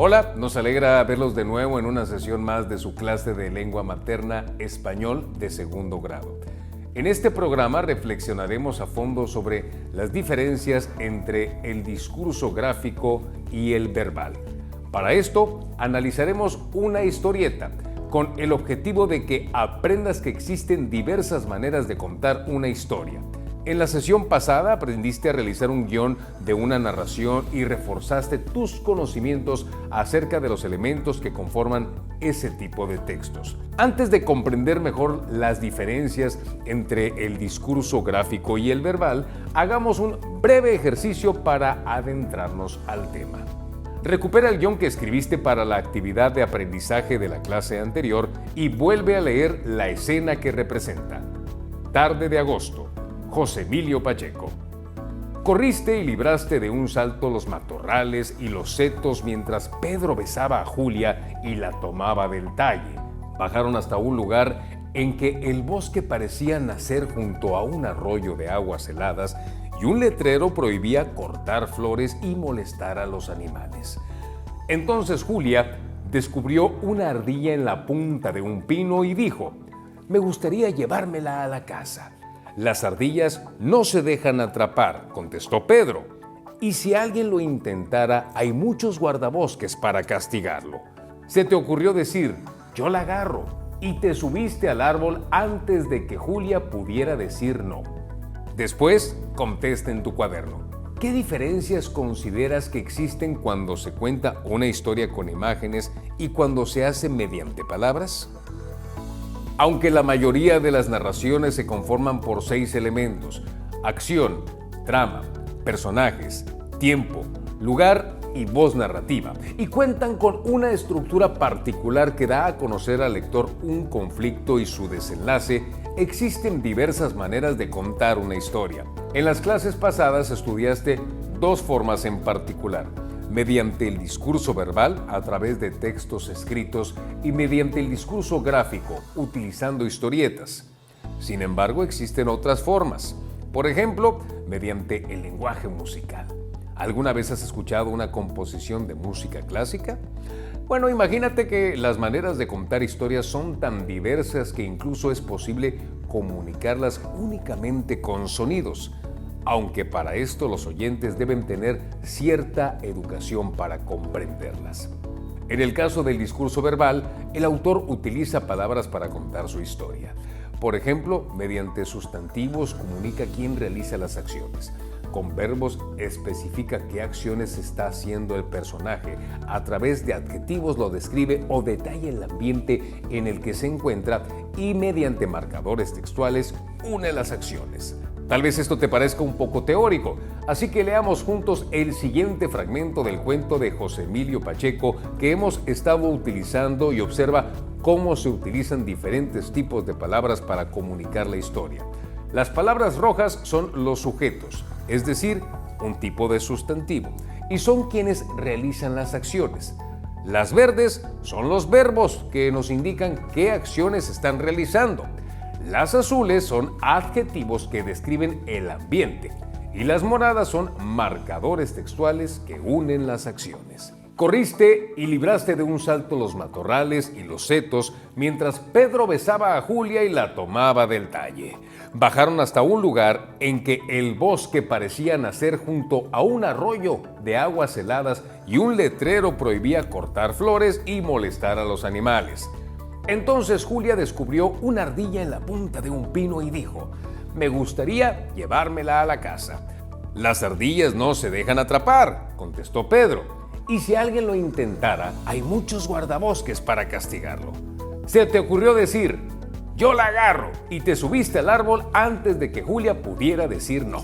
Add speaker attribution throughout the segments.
Speaker 1: Hola, nos alegra verlos de nuevo en una sesión más de su clase de lengua materna español de segundo grado. En este programa reflexionaremos a fondo sobre las diferencias entre el discurso gráfico y el verbal. Para esto, analizaremos una historieta con el objetivo de que aprendas que existen diversas maneras de contar una historia. En la sesión pasada aprendiste a realizar un guión de una narración y reforzaste tus conocimientos acerca de los elementos que conforman ese tipo de textos. Antes de comprender mejor las diferencias entre el discurso gráfico y el verbal, hagamos un breve ejercicio para adentrarnos al tema. Recupera el guión que escribiste para la actividad de aprendizaje de la clase anterior y vuelve a leer la escena que representa. Tarde de agosto. José Emilio Pacheco. Corriste y libraste de un salto los matorrales y los setos mientras Pedro besaba a Julia y la tomaba del talle. Bajaron hasta un lugar en que el bosque parecía nacer junto a un arroyo de aguas heladas y un letrero prohibía cortar flores y molestar a los animales. Entonces Julia descubrió una ardilla en la punta de un pino y dijo: «Me gustaría llevármela a la casa». «Las ardillas no se dejan atrapar», contestó Pedro. «Y si alguien lo intentara, hay muchos guardabosques para castigarlo». Se te ocurrió decir: «Yo la agarro», y te subiste al árbol antes de que Julia pudiera decir no. Después, contesta en tu cuaderno. ¿Qué diferencias consideras que existen cuando se cuenta una historia con imágenes y cuando se hace mediante palabras? Aunque la mayoría de las narraciones se conforman por 6 elementos: acción, trama, personajes, tiempo, lugar y voz narrativa, y cuentan con una estructura particular que da a conocer al lector un conflicto y su desenlace, existen diversas maneras de contar una historia. En las clases pasadas estudiaste 2 formas en particular: mediante el discurso verbal, a través de textos escritos, y mediante el discurso gráfico, utilizando historietas. Sin embargo, existen otras formas. Por ejemplo, mediante el lenguaje musical. ¿Alguna vez has escuchado una composición de música clásica? Bueno, imagínate que las maneras de contar historias son tan diversas que incluso es posible comunicarlas únicamente con sonidos, aunque para esto los oyentes deben tener cierta educación para comprenderlas. En el caso del discurso verbal, el autor utiliza palabras para contar su historia. Por ejemplo, mediante sustantivos comunica quién realiza las acciones. Con verbos especifica qué acciones está haciendo el personaje. A través de adjetivos lo describe o detalla el ambiente en el que se encuentra, y mediante marcadores textuales une las acciones. Tal vez esto te parezca un poco teórico, así que leamos juntos el siguiente fragmento del cuento de José Emilio Pacheco que hemos estado utilizando, y observa cómo se utilizan diferentes tipos de palabras para comunicar la historia. Las palabras rojas son los sujetos, es decir, un tipo de sustantivo, y son quienes realizan las acciones. Las verdes son los verbos que nos indican qué acciones están realizando. Las azules son adjetivos que describen el ambiente, y las moradas son marcadores textuales que unen las acciones. Corriste y libraste de un salto los matorrales y los setos mientras Pedro besaba a Julia y la tomaba del talle. Bajaron hasta un lugar en que el bosque parecía nacer junto a un arroyo de aguas heladas y un letrero prohibía cortar flores y molestar a los animales. Entonces Julia descubrió una ardilla en la punta de un pino y dijo: «Me gustaría llevármela a la casa». «Las ardillas no se dejan atrapar», contestó Pedro. «Y si alguien lo intentara, hay muchos guardabosques para castigarlo». Se te ocurrió decir: «Yo la agarro», y te subiste al árbol antes de que Julia pudiera decir no.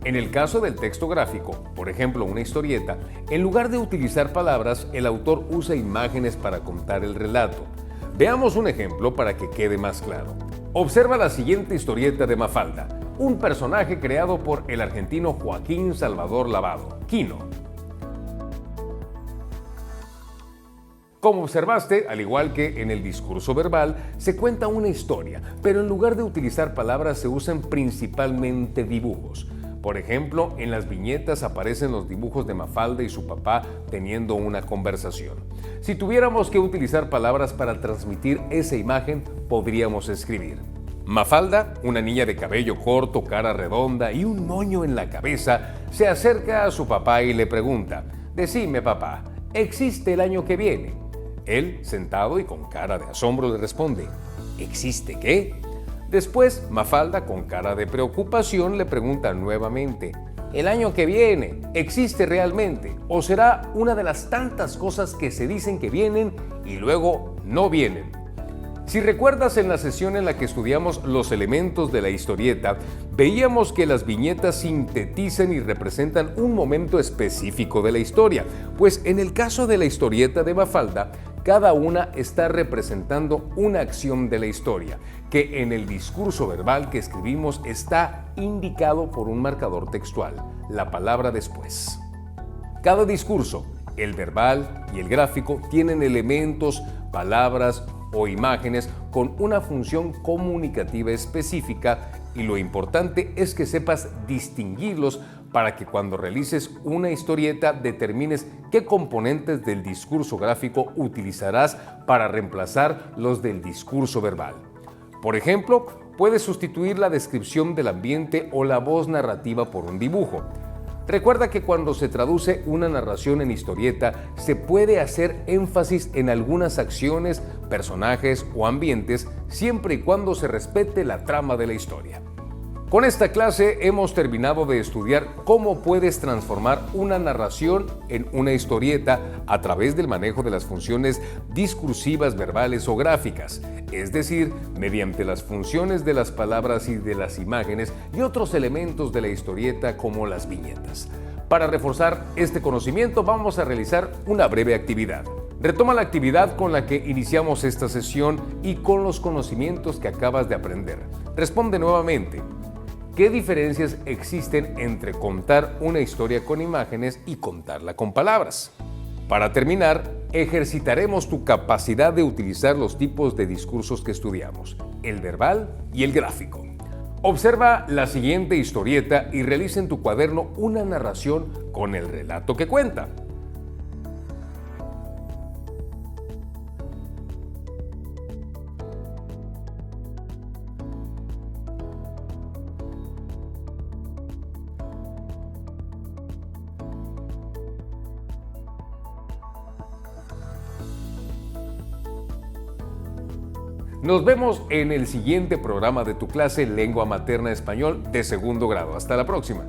Speaker 1: En el caso del texto gráfico, por ejemplo una historieta, en lugar de utilizar palabras, el autor usa imágenes para contar el relato. Veamos un ejemplo para que quede más claro. Observa la siguiente historieta de Mafalda, un personaje creado por el argentino Joaquín Salvador Lavado, Quino. Como observaste, al igual que en el discurso verbal, se cuenta una historia, pero en lugar de utilizar palabras se usan principalmente dibujos. Por ejemplo, en las viñetas aparecen los dibujos de Mafalda y su papá teniendo una conversación. Si tuviéramos que utilizar palabras para transmitir esa imagen, podríamos escribir: Mafalda, una niña de cabello corto, cara redonda y un moño en la cabeza, se acerca a su papá y le pregunta: «Decime, papá, ¿existe el año que viene?». Él, sentado y con cara de asombro, le responde: «¿Existe qué?». Después, Mafalda, con cara de preocupación, le pregunta nuevamente: «¿El año que viene existe realmente? ¿O será una de las tantas cosas que se dicen que vienen y luego no vienen?». Si recuerdas, en la sesión en la que estudiamos los elementos de la historieta, veíamos que las viñetas sintetizan y representan un momento específico de la historia, pues en el caso de la historieta de Mafalda, cada una está representando una acción de la historia, que en el discurso verbal que escribimos está indicado por un marcador textual, la palabra después. Cada discurso, el verbal y el gráfico, tienen elementos, palabras o imágenes con una función comunicativa específica, y lo importante es que sepas distinguirlos para que cuando realices una historieta determines qué componentes del discurso gráfico utilizarás para reemplazar los del discurso verbal. Por ejemplo, puedes sustituir la descripción del ambiente o la voz narrativa por un dibujo. Recuerda que cuando se traduce una narración en historieta, se puede hacer énfasis en algunas acciones, personajes o ambientes, siempre y cuando se respete la trama de la historia. Con esta clase hemos terminado de estudiar cómo puedes transformar una narración en una historieta a través del manejo de las funciones discursivas, verbales o gráficas, es decir, mediante las funciones de las palabras y de las imágenes y otros elementos de la historieta como las viñetas. Para reforzar este conocimiento vamos a realizar una breve actividad. Retoma la actividad con la que iniciamos esta sesión y con los conocimientos que acabas de aprender. Responde nuevamente: ¿qué diferencias existen entre contar una historia con imágenes y contarla con palabras? Para terminar, ejercitaremos tu capacidad de utilizar los tipos de discursos que estudiamos, el verbal y el gráfico. Observa la siguiente historieta y realiza en tu cuaderno una narración con el relato que cuenta. Nos vemos en el siguiente programa de tu clase Lengua Materna Español de segundo grado. Hasta la próxima.